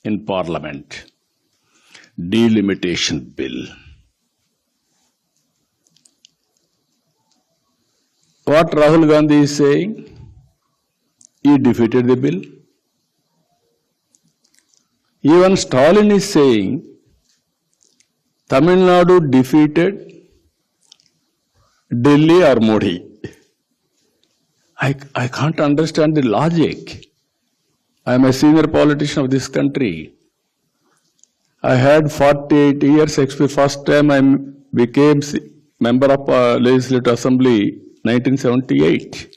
in Parliament. Delimitation Bill. What Rahul Gandhi is saying, he defeated the bill. Even Stalin is saying, Tamil Nadu defeated Delhi or Modi. I can't understand the logic. I am a senior politician of this country. I had 48 years experience. First time I became member of Legislative Assembly, 1978.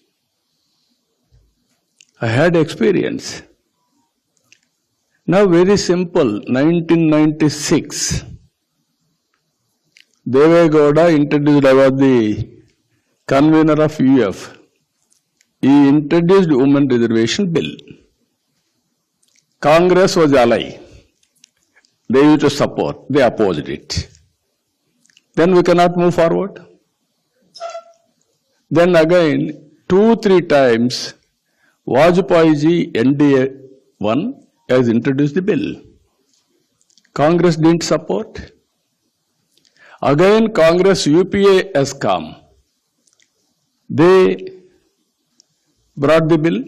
I had experience. Now very simple, 1996, Deve Gowda introduced, I was the convener of UF. He introduced Women Reservation Bill. Congress was ally. They used to support, they opposed it. Then we cannot move forward. Then again, 2-3 times, Vajpayee ji NDA 1 has introduced the bill. Congress didn't support. Again, Congress UPA has come. They brought the bill.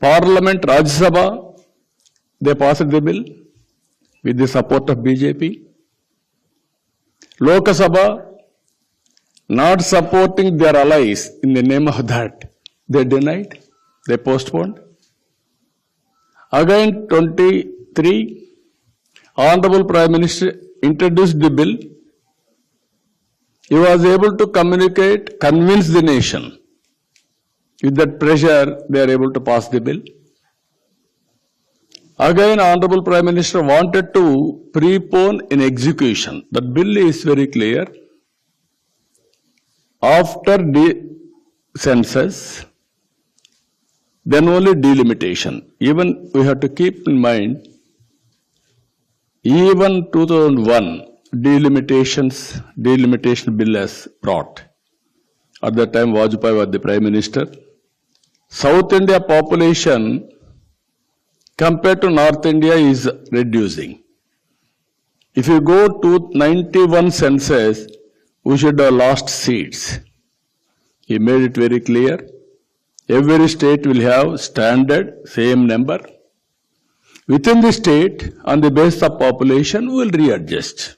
Parliament, Rajya Sabha, they passed the bill with the support of BJP. Lok Sabha, not supporting their allies in the name of that, they denied, they postponed. Again, 23, Honorable Prime Minister introduced the bill. He was able to communicate, convince the nation. With that pressure, they are able to pass the bill. Again, Honorable Prime Minister wanted to prepone in execution. The bill is very clear. After the census, then only delimitation. Even we have to keep in mind, even 2001, delimitation bill has brought. At that time, Vajpayee was the Prime Minister. South India population compared to North India is reducing. If you go to 91 census, we should have lost seats. He made it very clear. Every state will have standard, same number. Within the state, on the basis of population, we will readjust.